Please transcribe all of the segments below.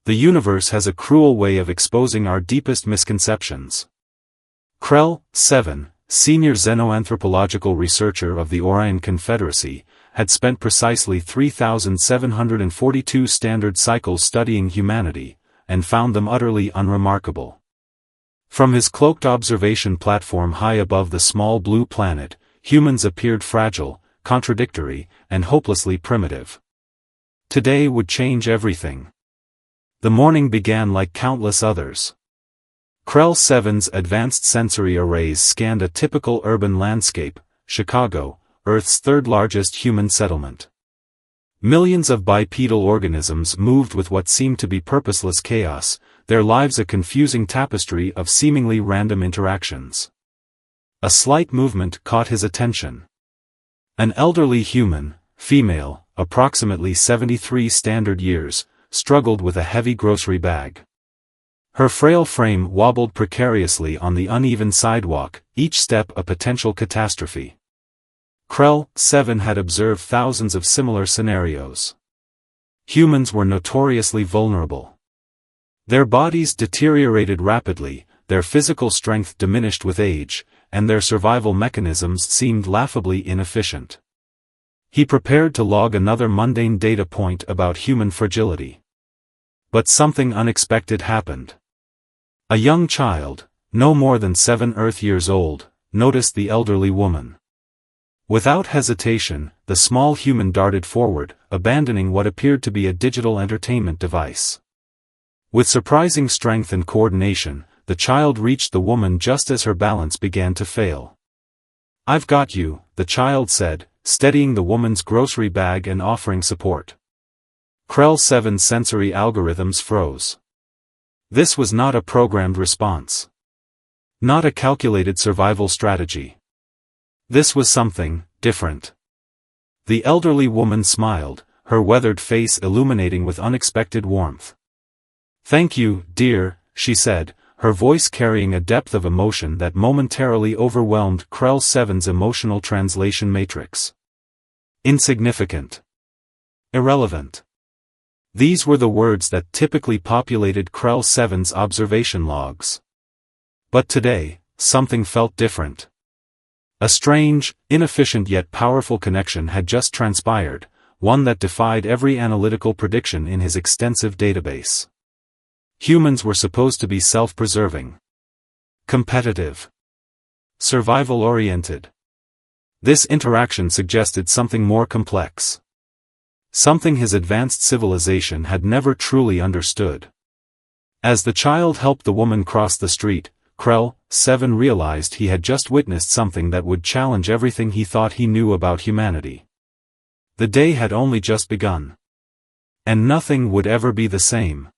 The universe has a cruel way of exposing our deepest misconceptions. Krell, 7, senior xenoanthropological researcher of the Orion Confederacy, had spent precisely 3,742 standard cycles studying humanity, and found them utterly unremarkable. From his cloaked observation platform high above the small blue planet, humans appeared fragile, contradictory, and hopelessly primitive. Today would change everything. The morning began like countless others. Krell 7's advanced sensory arrays scanned a typical urban landscape, Chicago, Earth's third-largest human settlement. Millions of bipedal organisms moved with what seemed to be purposeless chaos, their lives a confusing tapestry of seemingly random interactions. A slight movement caught his attention. An elderly human, female, approximately 73 standard years, struggled with a heavy grocery bag. Her frail frame wobbled precariously on the uneven sidewalk, each step a potential catastrophe. Krell, 7 had observed thousands of similar scenarios. Humans were notoriously vulnerable. Their bodies deteriorated rapidly, their physical strength diminished with age, and their survival mechanisms seemed laughably inefficient. He prepared to log another mundane data point about human fragility. But something unexpected happened. A young child, no more than 7 Earth years old, noticed the elderly woman. Without hesitation, the small human darted forward, abandoning what appeared to be a digital entertainment device. With surprising strength and coordination, the child reached the woman just as her balance began to fail. "I've got you," the child said, steadying the woman's grocery bag and offering support. Krell 7's sensory algorithms froze. This was not a programmed response. Not a calculated survival strategy. This was something different. The elderly woman smiled, her weathered face illuminating with unexpected warmth. "Thank you, dear," she said, her voice carrying a depth of emotion that momentarily overwhelmed Krell 7's emotional translation matrix. Insignificant. Irrelevant. These were the words that typically populated Krell 7's observation logs. But today, something felt different. A strange, inefficient yet powerful connection had just transpired, one that defied every analytical prediction in his extensive database. Humans were supposed to be self-preserving, competitive, survival-oriented. This interaction suggested something more complex. Something his advanced civilization had never truly understood. As the child helped the woman cross the street, Krell, 7 realized he had just witnessed something that would challenge everything he thought he knew about humanity. The day had only just begun. And nothing would ever be the same.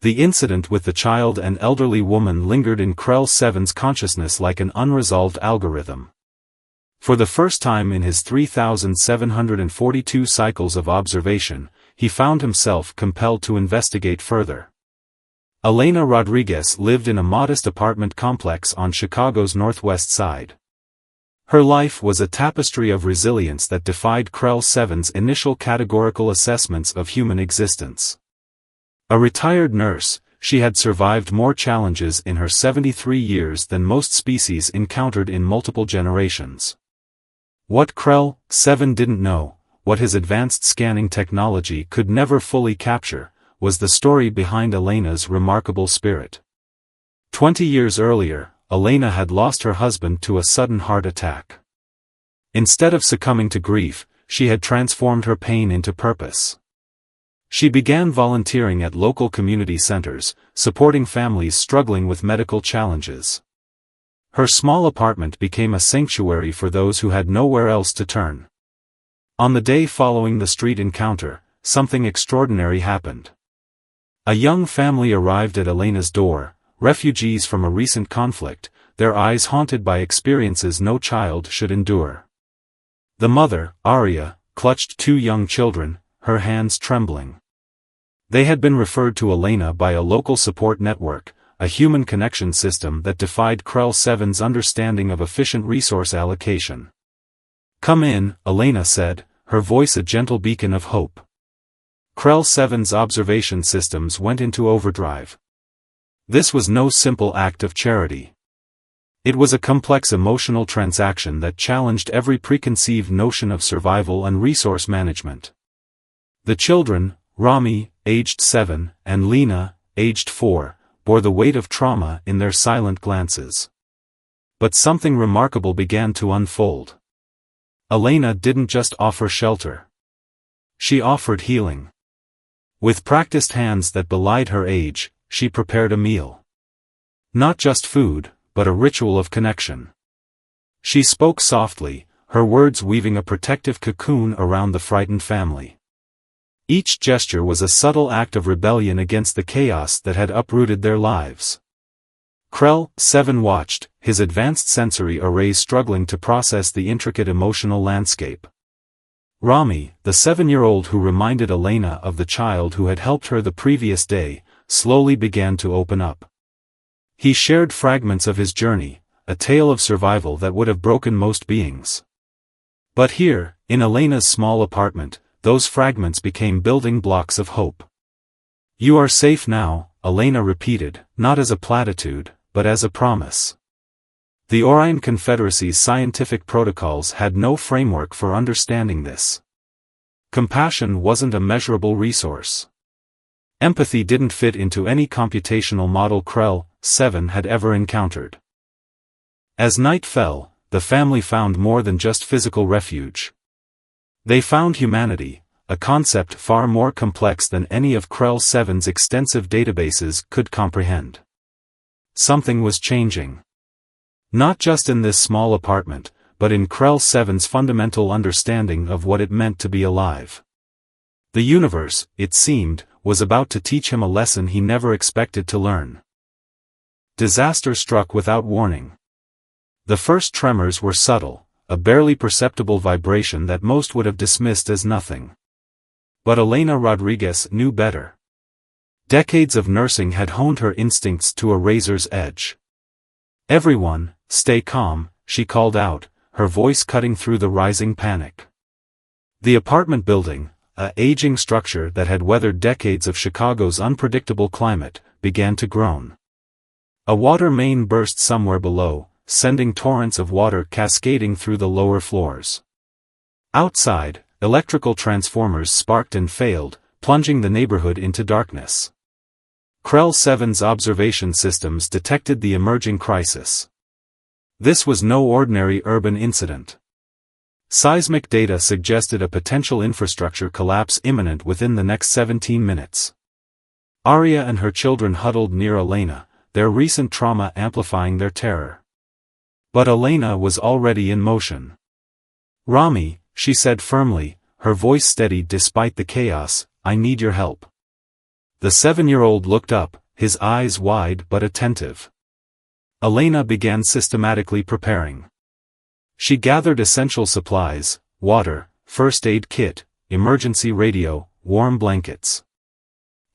The incident with the child and elderly woman lingered in Krell 7's consciousness like an unresolved algorithm. For the first time in his 3,742 cycles of observation, he found himself compelled to investigate further. Elena Rodriguez lived in a modest apartment complex on Chicago's northwest side. Her life was a tapestry of resilience that defied Krell 7's initial categorical assessments of human existence. A retired nurse, she had survived more challenges in her 73 years than most species encountered in multiple generations. What Krell 7 didn't know, what his advanced scanning technology could never fully capture, was the story behind Elena's remarkable spirit. 20 years earlier, Elena had lost her husband to a sudden heart attack. Instead of succumbing to grief, she had transformed her pain into purpose. She began volunteering at local community centers, supporting families struggling with medical challenges. Her small apartment became a sanctuary for those who had nowhere else to turn. On the day following the street encounter, something extraordinary happened. A young family arrived at Elena's door, refugees from a recent conflict, their eyes haunted by experiences no child should endure. The mother, Aria, clutched 2 young children, her hands trembling. They had been referred to Elena by a local support network, a human connection system that defied Krell 7's understanding of efficient resource allocation. "Come in," Elena said, her voice a gentle beacon of hope. Krell 7's observation systems went into overdrive. This was no simple act of charity. It was a complex emotional transaction that challenged every preconceived notion of survival and resource management. The children, Rami, aged 7, and Lena, aged 4, bore the weight of trauma in their silent glances. But something remarkable began to unfold. Elena didn't just offer shelter. She offered healing. With practiced hands that belied her age, she prepared a meal. Not just food, but a ritual of connection. She spoke softly, her words weaving a protective cocoon around the frightened family. Each gesture was a subtle act of rebellion against the chaos that had uprooted their lives. Krell 7 watched, his advanced sensory arrays struggling to process the intricate emotional landscape. Rami, the 7-year-old who reminded Elena of the child who had helped her the previous day, slowly began to open up. He shared fragments of his journey, a tale of survival that would have broken most beings. But here, in Elena's small apartment, those fragments became building blocks of hope. "You are safe now," Elena repeated, not as a platitude, but as a promise. The Orion Confederacy's scientific protocols had no framework for understanding this. Compassion wasn't a measurable resource. Empathy didn't fit into any computational model Krell 7 had ever encountered. As night fell, the family found more than just physical refuge. They found humanity, a concept far more complex than any of Krell 7's extensive databases could comprehend. Something was changing. Not just in this small apartment, but in Krell 7's fundamental understanding of what it meant to be alive. The universe, it seemed, was about to teach him a lesson he never expected to learn. Disaster struck without warning. The first tremors were subtle, a barely perceptible vibration that most would have dismissed as nothing. But Elena Rodriguez knew better. Decades of nursing had honed her instincts to a razor's edge. "Everyone, stay calm," she called out, her voice cutting through the rising panic. The apartment building, an aging structure that had weathered decades of Chicago's unpredictable climate, began to groan. A water main burst somewhere below, sending torrents of water cascading through the lower floors. Outside, electrical transformers sparked and failed, plunging the neighborhood into darkness. Krell 7's observation systems detected the emerging crisis. This was no ordinary urban incident. Seismic data suggested a potential infrastructure collapse imminent within the next 17 minutes. Arya and her children huddled near Elena, their recent trauma amplifying their terror. But Elena was already in motion. "Rami," she said firmly, her voice steady despite the chaos, "I need your help." The 7-year-old looked up, his eyes wide but attentive. Elena began systematically preparing. She gathered essential supplies, water, first aid kit, emergency radio, warm blankets.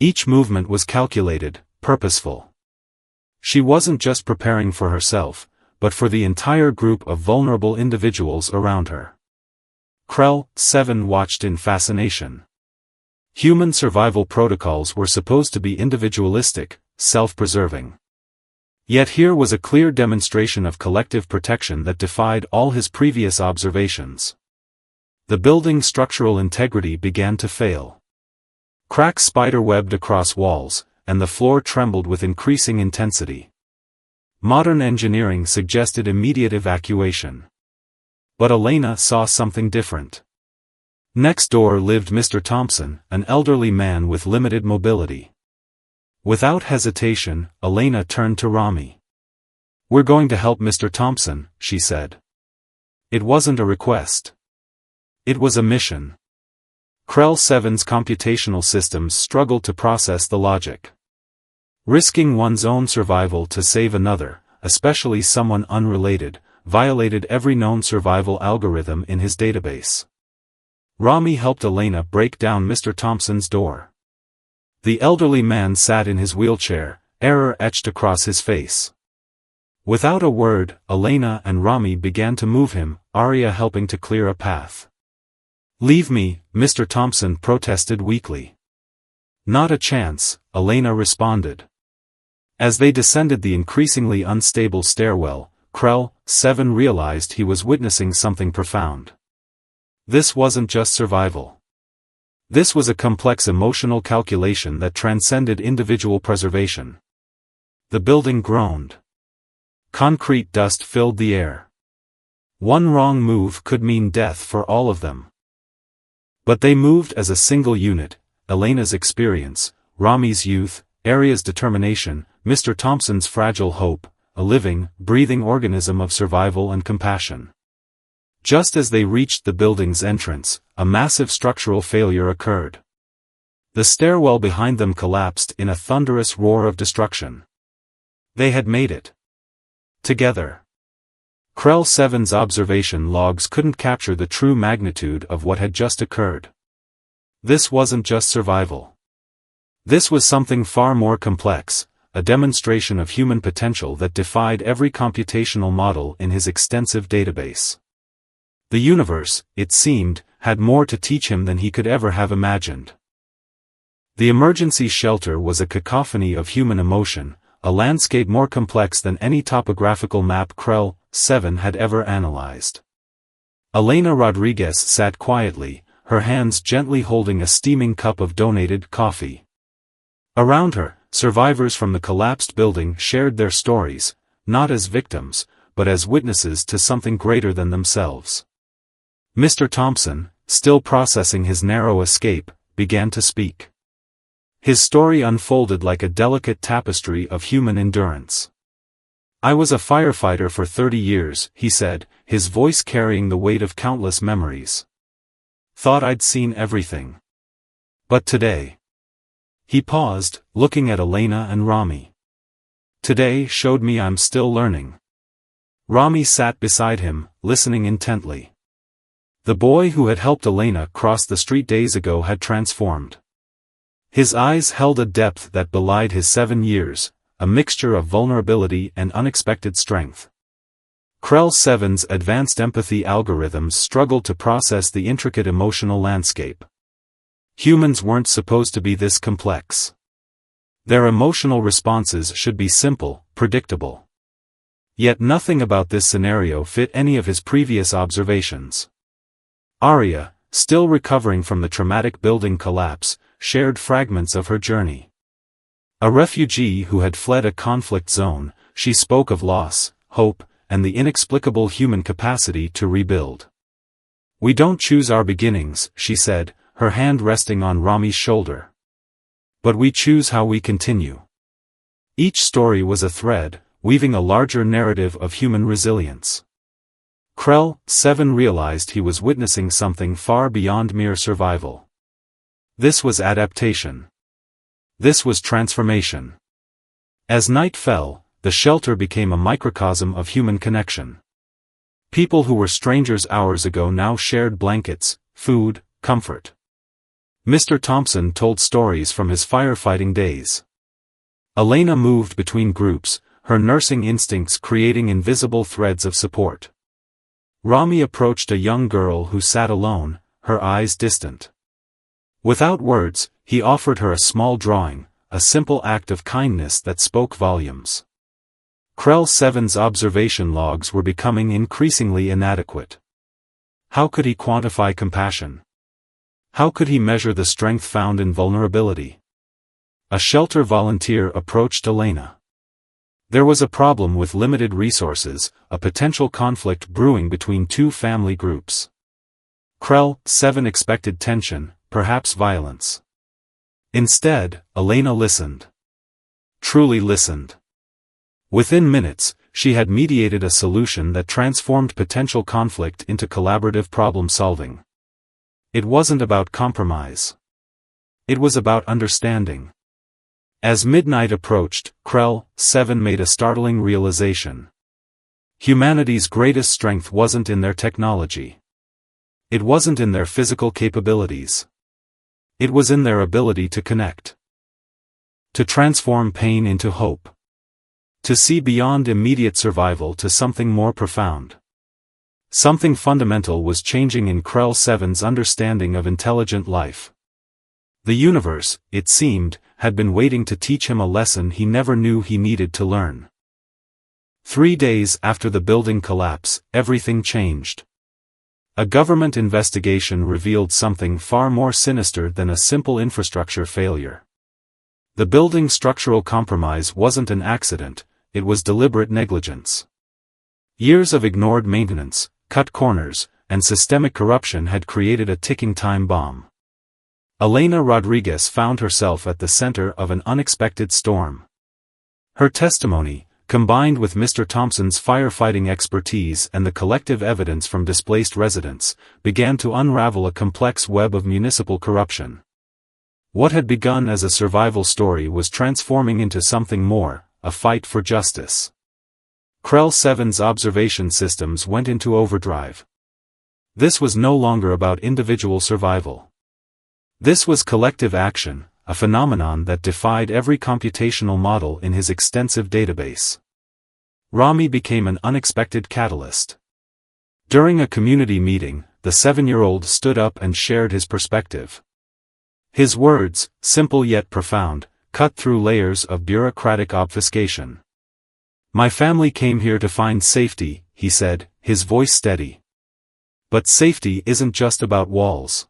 Each movement was calculated, purposeful. She wasn't just preparing for herself, but for the entire group of vulnerable individuals around her. Krell 7 watched in fascination. Human survival protocols were supposed to be individualistic, self-preserving. Yet here was a clear demonstration of collective protection that defied all his previous observations. The building's structural integrity began to fail. Cracks spider-webbed across walls, and the floor trembled with increasing intensity. Modern engineering suggested immediate evacuation. But Elena saw something different. Next door lived Mr. Thompson, an elderly man with limited mobility. Without hesitation, Elena turned to Rami. "We're going to help Mr. Thompson," she said. It wasn't a request. It was a mission. Krell 7's computational systems struggled to process the logic. Risking one's own survival to save another, especially someone unrelated, violated every known survival algorithm in his database. Rami helped Elena break down Mr. Thompson's door. The elderly man sat in his wheelchair, error etched across his face. Without a word, Elena and Rami began to move him, Arya helping to clear a path. "Leave me," Mr. Thompson protested weakly. Not a chance, Elena responded. As they descended the increasingly unstable stairwell, Krell, 7 realized he was witnessing something profound. This wasn't just survival. This was a complex emotional calculation that transcended individual preservation. The building groaned. Concrete dust filled the air. One wrong move could mean death for all of them. But they moved as a single unit: Elena's experience, Rami's youth, Arya's determination, Mr. Thompson's fragile hope, a living, breathing organism of survival and compassion. Just as they reached the building's entrance, a massive structural failure occurred. The stairwell behind them collapsed in a thunderous roar of destruction. They had made it. Together. Krell 7's observation logs couldn't capture the true magnitude of what had just occurred. This wasn't just survival. This was something far more complex, a demonstration of human potential that defied every computational model in his extensive database. The universe, it seemed, had more to teach him than he could ever have imagined. The emergency shelter was a cacophony of human emotion, a landscape more complex than any topographical map Krell, 7 had ever analyzed. Elena Rodriguez sat quietly, her hands gently holding a steaming cup of donated coffee. Around her, survivors from the collapsed building shared their stories, not as victims, but as witnesses to something greater than themselves. Mr. Thompson, still processing his narrow escape, began to speak. His story unfolded like a delicate tapestry of human endurance. "I was a firefighter for 30 years, he said, his voice carrying the weight of countless memories. Thought I'd seen everything. But today." He paused, looking at Elena and Rami. "Today showed me I'm still learning." Rami sat beside him, listening intently. The boy who had helped Elena cross the street days ago had transformed. His eyes held a depth that belied his 7 years, a mixture of vulnerability and unexpected strength. Krell 7's advanced empathy algorithms struggled to process the intricate emotional landscape. Humans weren't supposed to be this complex. Their emotional responses should be simple, predictable. Yet nothing about this scenario fit any of his previous observations. Arya, still recovering from the traumatic building collapse, shared fragments of her journey. A refugee who had fled a conflict zone, she spoke of loss, hope, and the inexplicable human capacity to rebuild. "We don't choose our beginnings," she said, her hand resting on Rami's shoulder. "But we choose how we continue." Each story was a thread, weaving a larger narrative of human resilience. Krell, 7 realized he was witnessing something far beyond mere survival. This was adaptation. This was transformation. As night fell, the shelter became a microcosm of human connection. People who were strangers hours ago now shared blankets, food, comfort. Mr. Thompson told stories from his firefighting days. Elena moved between groups, her nursing instincts creating invisible threads of support. Rami approached a young girl who sat alone, her eyes distant. Without words, he offered her a small drawing, a simple act of kindness that spoke volumes. Krell 7's observation logs were becoming increasingly inadequate. How could he quantify compassion? How could he measure the strength found in vulnerability? A shelter volunteer approached Elena. There was a problem with limited resources, a potential conflict brewing between 2 family groups. Krell 7 expected tension, perhaps violence. Instead, Elena listened. Truly listened. Within minutes, she had mediated a solution that transformed potential conflict into collaborative problem-solving. It wasn't about compromise. It was about understanding. As midnight approached, Krell 7 made a startling realization. Humanity's greatest strength wasn't in their technology. It wasn't in their physical capabilities. It was in their ability to connect. To transform pain into hope. To see beyond immediate survival to something more profound. Something fundamental was changing in Krell 7's understanding of intelligent life. The universe, it seemed, had been waiting to teach him a lesson he never knew he needed to learn. 3 days after the building collapse, everything changed. A government investigation revealed something far more sinister than a simple infrastructure failure. The building's structural compromise wasn't an accident, it was deliberate negligence. Years of ignored maintenance, cut corners, and systemic corruption had created a ticking time bomb. Elena Rodriguez found herself at the center of an unexpected storm. Her testimony, combined with Mr. Thompson's firefighting expertise and the collective evidence from displaced residents, began to unravel a complex web of municipal corruption. What had begun as a survival story was transforming into something more, a fight for justice. Krell 7's observation systems went into overdrive. This was no longer about individual survival. This was collective action, a phenomenon that defied every computational model in his extensive database. Rami became an unexpected catalyst. During a community meeting, the 7-year-old stood up and shared his perspective. His words, simple yet profound, cut through layers of bureaucratic obfuscation. "My family came here to find safety," he said, his voice steady. "But safety isn't just about walls.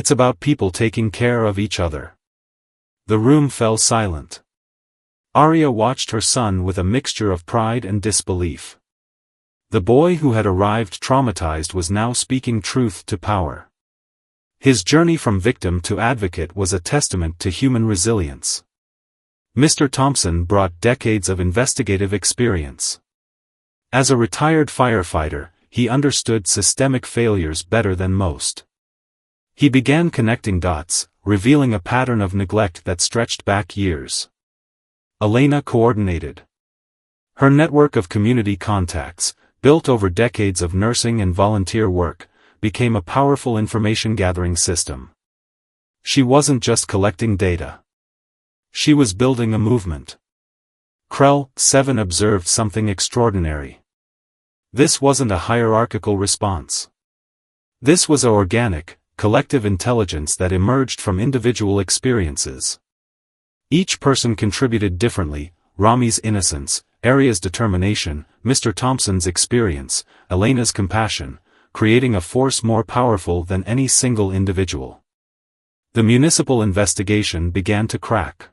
It's about people taking care of each other." The room fell silent. Arya watched her son with a mixture of pride and disbelief. The boy who had arrived traumatized was now speaking truth to power. His journey from victim to advocate was a testament to human resilience. Mr. Thompson brought decades of investigative experience. As a retired firefighter, he understood systemic failures better than most. He began connecting dots, revealing a pattern of neglect that stretched back years. Elena coordinated. Her network of community contacts, built over decades of nursing and volunteer work, became a powerful information-gathering system. She wasn't just collecting data. She was building a movement. Krell 7 observed something extraordinary. This wasn't a hierarchical response. This was an organic, collective intelligence that emerged from individual experiences. Each person contributed differently: Rami's innocence, Arya's determination, Mr. Thompson's experience, Elena's compassion, creating a force more powerful than any single individual. The municipal investigation began to crack.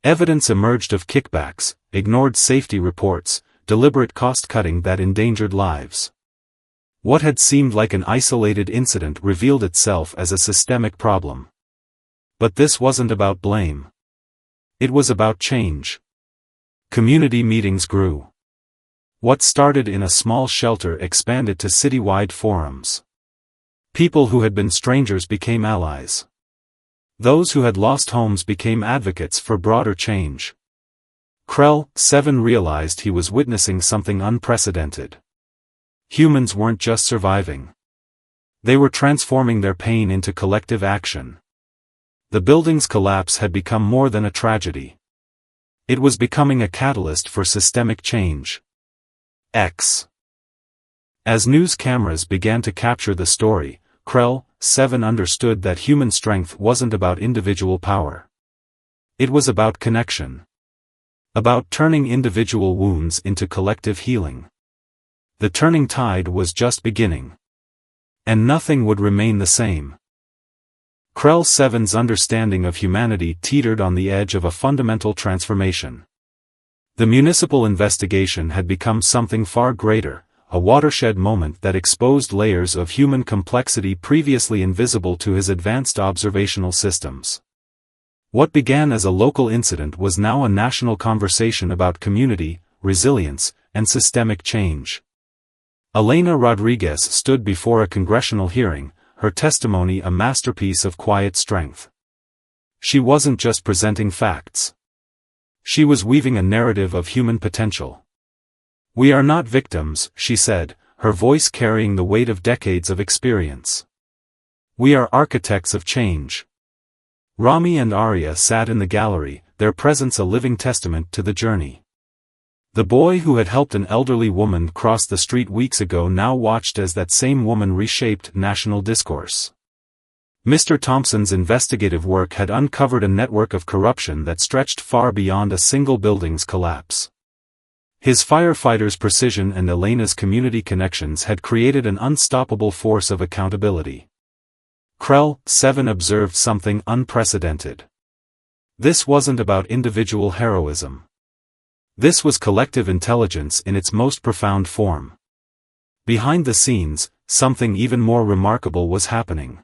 Evidence emerged of kickbacks, ignored safety reports, deliberate cost-cutting that endangered lives. What had seemed like an isolated incident revealed itself as a systemic problem. But this wasn't about blame. It was about change. Community meetings grew. What started in a small shelter expanded to citywide forums. People who had been strangers became allies. Those who had lost homes became advocates for broader change. Krell 7 realized he was witnessing something unprecedented. Humans weren't just surviving. They were transforming their pain into collective action. The building's collapse had become more than a tragedy. It was becoming a catalyst for systemic change. As news cameras began to capture the story, Krell 7 understood that human strength wasn't about individual power. It was about connection. About turning individual wounds into collective healing. The turning tide was just beginning. And nothing would remain the same. Krell 7's understanding of humanity teetered on the edge of a fundamental transformation. The municipal investigation had become something far greater, a watershed moment that exposed layers of human complexity previously invisible to his advanced observational systems. What began as a local incident was now a national conversation about community, resilience, and systemic change. Elena Rodriguez stood before a congressional hearing, her testimony a masterpiece of quiet strength. She wasn't just presenting facts. She was weaving a narrative of human potential. "We are not victims," she said, her voice carrying the weight of decades of experience. "We are architects of change." Rami and Arya sat in the gallery, their presence a living testament to the journey. The boy who had helped an elderly woman cross the street weeks ago now watched as that same woman reshaped national discourse. Mr. Thompson's investigative work had uncovered a network of corruption that stretched far beyond a single building's collapse. His firefighters' precision and Elena's community connections had created an unstoppable force of accountability. Krell, 7 observed something unprecedented. This wasn't about individual heroism. This was collective intelligence in its most profound form. Behind the scenes, something even more remarkable was happening.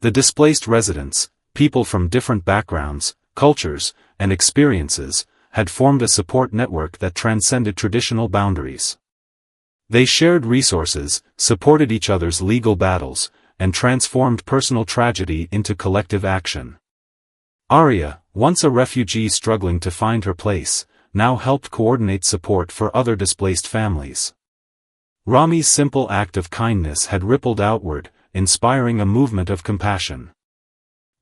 The displaced residents, people from different backgrounds, cultures, and experiences, had formed a support network that transcended traditional boundaries. They shared resources, supported each other's legal battles, and transformed personal tragedy into collective action. Arya, once a refugee struggling to find her place, now helped coordinate support for other displaced families. Rami's simple act of kindness had rippled outward, inspiring a movement of compassion.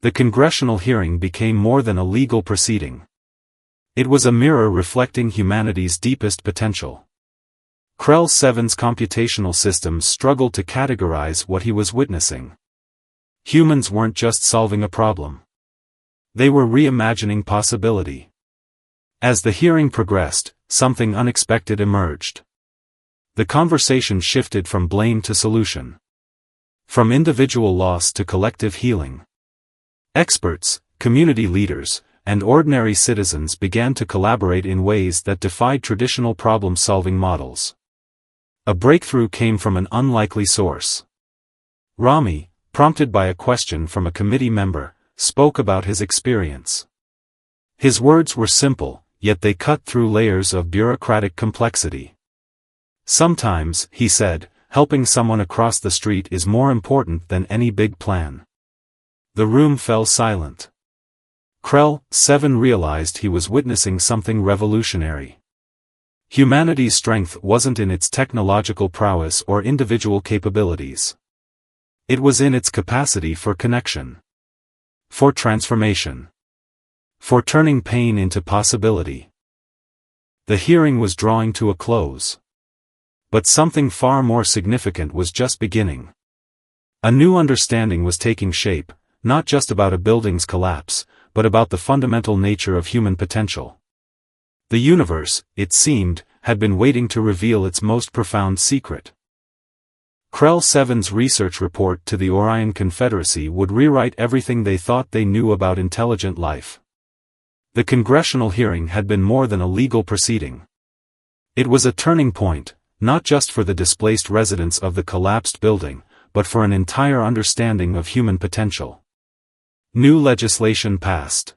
The congressional hearing became more than a legal proceeding. It was a mirror reflecting humanity's deepest potential. Krell 7's computational systems struggled to categorize what he was witnessing. Humans weren't just solving a problem. They were reimagining possibility. As the hearing progressed, something unexpected emerged. The conversation shifted from blame to solution. From individual loss to collective healing. Experts, community leaders, and ordinary citizens began to collaborate in ways that defied traditional problem-solving models. A breakthrough came from an unlikely source. Rami, prompted by a question from a committee member, spoke about his experience. His words were simple, yet they cut through layers of bureaucratic complexity. Sometimes, he said, helping someone across the street is more important than any big plan. The room fell silent. Krell, 7 realized he was witnessing something revolutionary. Humanity's strength wasn't in its technological prowess or individual capabilities. It was in its capacity for connection. For transformation. For turning pain into possibility. The hearing was drawing to a close. But something far more significant was just beginning. A new understanding was taking shape, not just about a building's collapse, but about the fundamental nature of human potential. The universe, it seemed, had been waiting to reveal its most profound secret. Krell 7's research report to the Orion Confederacy would rewrite everything they thought they knew about intelligent life. The congressional hearing had been more than a legal proceeding. It was a turning point, not just for the displaced residents of the collapsed building, but for an entire understanding of human potential. New legislation passed.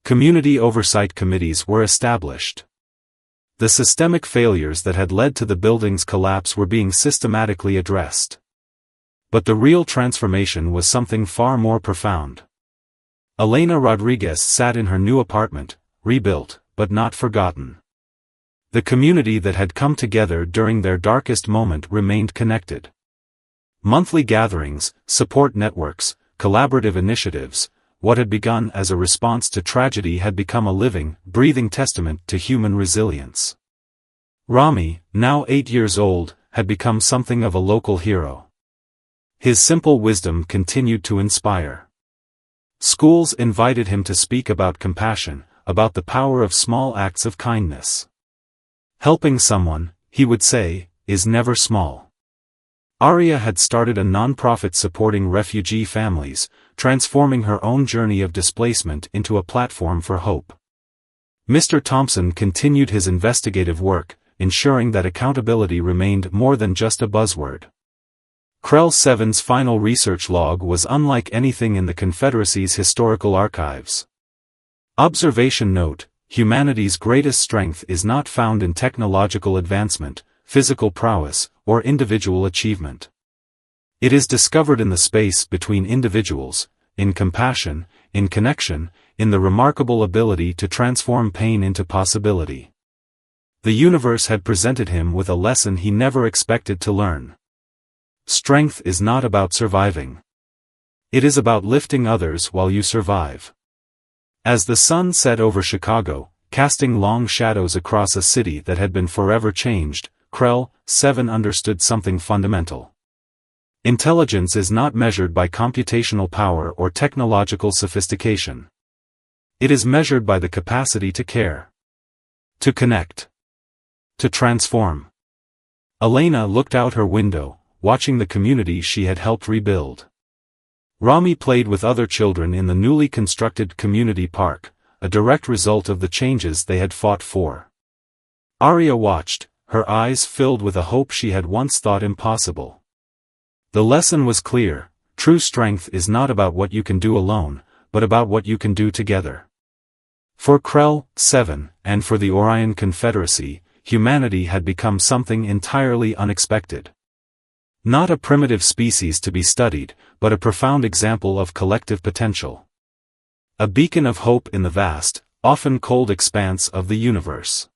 Community oversight committees were established. The systemic failures that had led to the building's collapse were being systematically addressed. But the real transformation was something far more profound. Elena Rodriguez sat in her new apartment, rebuilt, but not forgotten. The community that had come together during their darkest moment remained connected. Monthly gatherings, support networks, collaborative initiatives, what had begun as a response to tragedy had become a living, breathing testament to human resilience. Rami, now 8 years old, had become something of a local hero. His simple wisdom continued to inspire. Schools invited him to speak about compassion, about the power of small acts of kindness. Helping someone, he would say, is never small. Arya had started a non-profit supporting refugee families, transforming her own journey of displacement into a platform for hope. Mr. Thompson continued his investigative work, ensuring that accountability remained more than just a buzzword. Krell 7's final research log was unlike anything in the Confederacy's historical archives. Observation note: humanity's greatest strength is not found in technological advancement, physical prowess, or individual achievement. It is discovered in the space between individuals, in compassion, in connection, in the remarkable ability to transform pain into possibility. The universe had presented him with a lesson he never expected to learn. Strength is not about surviving. It is about lifting others while you survive. As the sun set over Chicago, casting long shadows across a city that had been forever changed, Krell 7 understood something fundamental. Intelligence is not measured by computational power or technological sophistication. It is measured by the capacity to care, to connect, to transform. Elena looked out her window, watching the community she had helped rebuild. Rami played with other children in the newly constructed community park, a direct result of the changes they had fought for. Arya watched, her eyes filled with a hope she had once thought impossible. The lesson was clear: true strength is not about what you can do alone, but about what you can do together. For Krell, 7, and for the Orion Confederacy, humanity had become something entirely unexpected. Not a primitive species to be studied, but a profound example of collective potential. A beacon of hope in the vast, often cold expanse of the universe.